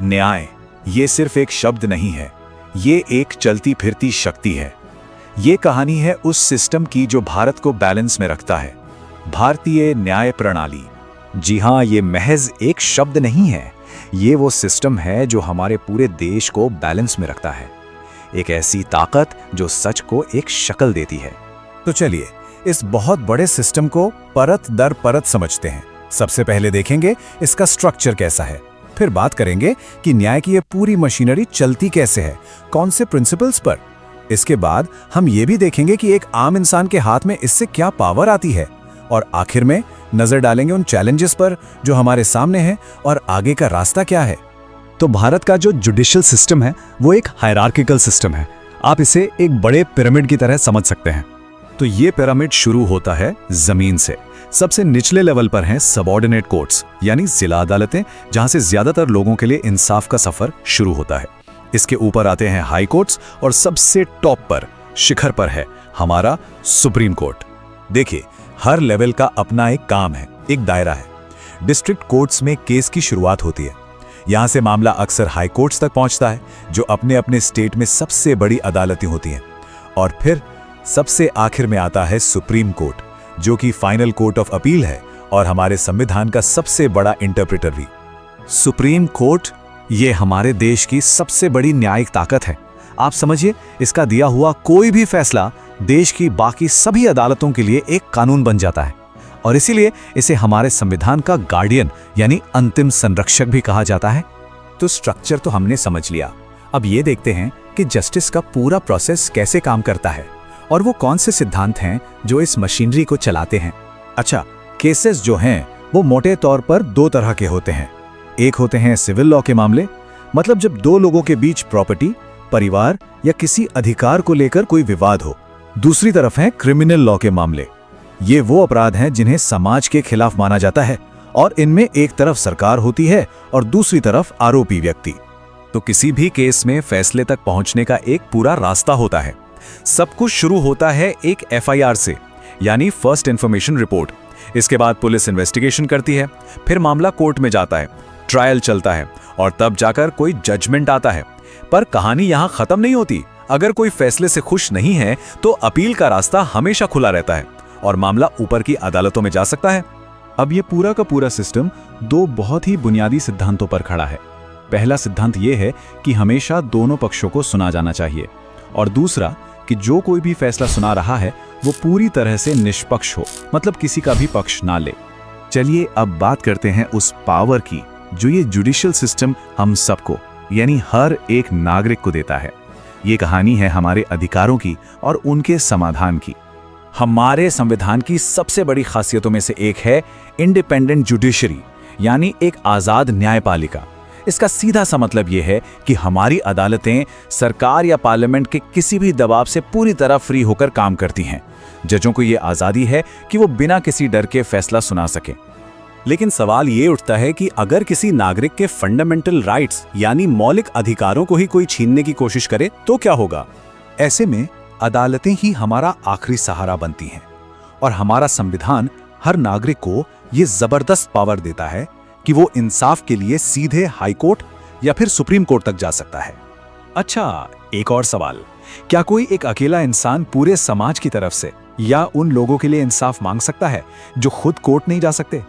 न्याय ये सिर्फ एक शब्द नहीं है, ये एक चलती फिरती शक्ति है। ये कहानी है उस सिस्टम की जो भारत को बैलेंस में रखता है, भारतीय न्याय प्रणाली। जी हाँ, ये महज एक शब्द नहीं है, ये वो सिस्टम है जो हमारे पूरे देश को बैलेंस में रखता है। एक ऐसी ताकत जो सच को एक शक्ल देती है। तो चलिए इस बहुत बड़े सिस्टम को परत दर परत समझते हैं। सबसे पहले देखेंगे इसका स्ट्रक्चर कैसा है, फिर बात करेंगे कि न्याय की ये पूरी मशीनरी चलती कैसे है, कौन से प्रिंसिपल्स पर। इसके बाद हम ये भी देखेंगे कि एक आम इंसान के हाथ में इससे क्या पावर आती है, और आखिर में नजर डालेंगे उन चैलेंजेस पर जो हमारे सामने हैं और आगे का रास्ता क्या है। तो भारत का जो जुडिशियल सिस्टम है वो एक हायरार्किकल सिस्टम है। आप इसे एक बड़े पिरामिड की तरह समझ सकते हैं। तो ये पिरामिड शुरू होता है जमीन से। सबसे निचले लेवल पर हैं सबऑर्डिनेट कोर्ट्स, यानी जिला अदालतें, जहां से ज्यादातर लोगों के लिए इंसाफ का सफर शुरू होता है। इसके ऊपर आते हैं हाई कोर्ट्स और सबसे टॉप पर, शिखर पर है हमारा सुप्रीम कोर्ट। देखिए, हर लेवल का अपना एक काम है, एक दायरा है। डिस्ट्रिक्ट कोर्ट्स में केस की शुरुआत होती है। यहां से मामला अक्सर हाई कोर्ट्स तक पहुंचता है, जो अपने अपने स्टेट में सबसे बड़ी अदालतें होती हैं। और फिर सबसे आखिर में आता है सुप्रीम कोर्ट, जो कि फाइनल कोर्ट ऑफ अपील है और हमारे संविधान का सबसे बड़ा इंटरप्रेटर भी। सुप्रीम कोर्ट ये हमारे देश की सबसे बड़ी न्यायिक ताकत है। आप समझिए, इसका दिया हुआ कोई भी फैसला देश की बाकी सभी अदालतों के लिए एक कानून बन जाता है, और इसीलिए इसे हमारे संविधान का गार्डियन यानी अंतिम संरक्षक भी कहा जाता है। तो स्ट्रक्चर तो हमने समझ लिया। अब ये देखते हैं कि जस्टिस का पूरा प्रोसेस कैसे काम करता है और वो कौन से सिद्धांत हैं जो इस मशीनरी को चलाते हैं। अच्छा, केसेस जो हैं वो मोटे तौर पर दो तरह के होते हैं। एक होते हैं सिविल लॉ के मामले, मतलब जब दो लोगों के बीच प्रॉपर्टी, परिवार या किसी अधिकार को लेकर कोई विवाद हो। दूसरी तरफ है क्रिमिनल लॉ के मामले। ये वो अपराध हैं जिन्हें समाज के खिलाफ माना जाता है, और इनमें एक तरफ सरकार होती है और दूसरी तरफ आरोपी व्यक्ति। तो किसी भी केस में फैसले तक पहुंचने का एक पूरा रास्ता होता है। सब कुछ शुरू होता है एक एफआईआर से, यानी फर्स्ट इंफॉर्मेशन रिपोर्ट। इसके बाद पुलिस इन्वेस्टिगेशन करती है, फिर मामला कोर्ट में जाता है, ट्रायल चलता है, और तब जाकर कोई जजमेंट आता है। पर कहानी यहां खत्म नहीं होती। अगर कोई फैसले से खुश नहीं है तो अपील का रास्ता हमेशा खुला रहता है और मामला ऊपर की अदालतों में जा सकता है। अब ये पूरा का पूरा सिस्टम दो बहुत ही बुनियादी सिद्धांतों पर खड़ा है। पहला सिद्धांत ये है कि हमेशा दोनों पक्षों को सुना जाना चाहिए, और दूसरा कि जो कोई भी फैसला सुना रहा है वो पूरी तरह से निष्पक्ष हो, मतलब किसी का भी पक्ष ना ले। चलिए अब बात करते हैं उस पावर की जो ये जुडिशियल सिस्टम हम सबको, यानी हर एक नागरिक को देता है। ये कहानी है हमारे अधिकारों की और उनके समाधान की। हमारे संविधान की सबसे बड़ी खासियतों में से एक है इंडिपेंडेंट जुडिशरी, यानी एक आजाद न्यायपालिका। इसका सीधा सा मतलब यह है कि हमारी अदालतें सरकार या पार्लियामेंट के किसी भी दबाव से पूरी तरह फ्री होकर काम करती हैं। जजों को यह आजादी है कि वो बिना किसी डर के फैसला सुना सकें। लेकिन सवाल ये उठता है कि अगर किसी नागरिक के फंडामेंटल राइट्स यानी मौलिक अधिकारों को ही कोई छीनने की कोशिश करे तो क्या होगा? ऐसे में अदालतें ही हमारा आखिरी सहारा बनती हैं, और हमारा संविधान हर नागरिक को ये जबरदस्त पावर देता है कि वो इंसाफ के लिए सीधे हाई कोर्ट या फिर सुप्रीम कोर्ट तक जा सकता है। अच्छा, एक और सवाल, क्या कोई एक अकेला इंसान पूरे समाज की तरफ से या उन लोगों के लिए इंसाफ मांग सकता है जो खुद कोर्ट नहीं जा सकते?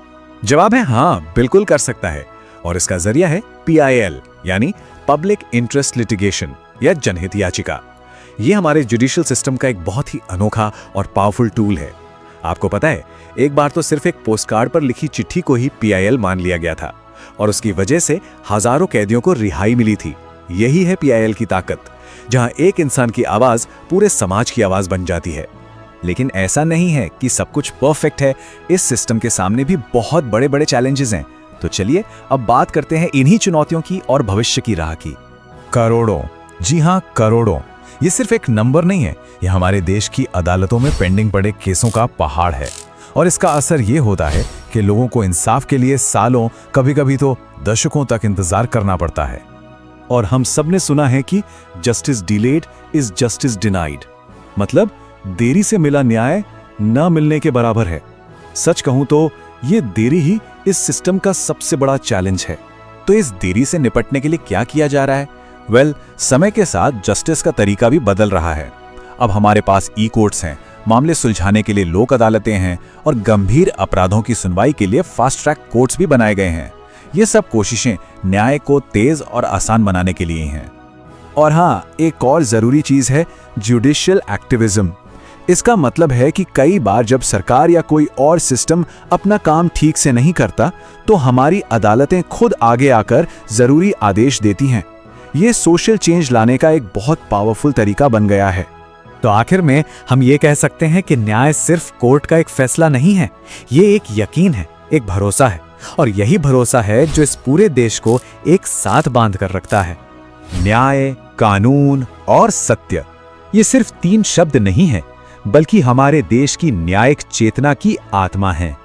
जवाब है हाँ, बिल्कुल कर सकता है, और इसका जरिया है PIL यानी पब्लिक इंटरेस्ट लिटिगेशन या जनहित याचिका। ये हमारे जुडिशियल सिस्टम का एक बहुत ही अनोखा और पावरफुल टूल है। आपको पता है, एक बार तो सिर्फ एक पोस्टकार्ड पर लिखी चिट्ठी को ही PIL मान लिया गया था, और उसकी वजह से हजारों कैदियों को रिहाई मिली थी। यही है PIL की ताकत, जहां एक इंसान की आवाज पूरे समाज की आवाज बन जाती है। लेकिन ऐसा नहीं है कि सब कुछ परफेक्ट है। इस सिस्टम के सामने भी बहुत बड़े बड़े चैलेंजेस हैं। तो चलिए अब बात करते हैं इन्हीं चुनौतियों की और भविष्य की राह की। करोड़ों, जी हाँ करोड़ों, ये सिर्फ एक नंबर नहीं है, ये हमारे देश की अदालतों में पेंडिंग पड़े केसों का पहाड़ है। और इसका असर ये होता है कि लोगों को इंसाफ के लिए सालों, कभी कभी तो दशकों तक इंतजार करना पड़ता है। और हम सब ने सुना है कि justice delayed is justice denied, मतलब देरी से मिला न्याय न मिलने के बराबर है। सच कहूं तो ये देरी ही इस सिस्टम का सबसे बड़ा चैलेंज है। तो इस देरी से निपटने के लिए क्या किया जा रहा है? वेल, समय के साथ जस्टिस का तरीका भी बदल रहा है। अब हमारे पास ई कोर्ट्स हैं, मामले सुलझाने के लिए लोक अदालतें हैं और गंभीर अपराधों की सुनवाई के लिए फास्ट ट्रैक कोर्ट्स भी बनाए गए हैं। ये सब कोशिशें न्याय को तेज और आसान बनाने के लिए हैं। और हाँ, एक और जरूरी चीज है जुडिशियल एक्टिविज्म। इसका मतलब है कि कई बार जब सरकार या कोई और सिस्टम अपना काम ठीक से नहीं करता, तो हमारी अदालतें खुद आगे आकर जरूरी आदेश देती हैं। ये सोशल चेंज लाने का एक बहुत पावरफुल तरीका बन गया है। तो आखिर में हम ये कह सकते हैं कि न्याय सिर्फ कोर्ट का एक फैसला नहीं है, ये एक यकीन है, एक भरोसा है, और यही भरोसा है जो इस पूरे देश को एक साथ बांध कर रखता है। न्याय, कानून और सत्य, ये सिर्फ 3 शब्द नहीं हैं, बल्कि हमारे देश की न्यायिक चेतना की आत्मा हैं।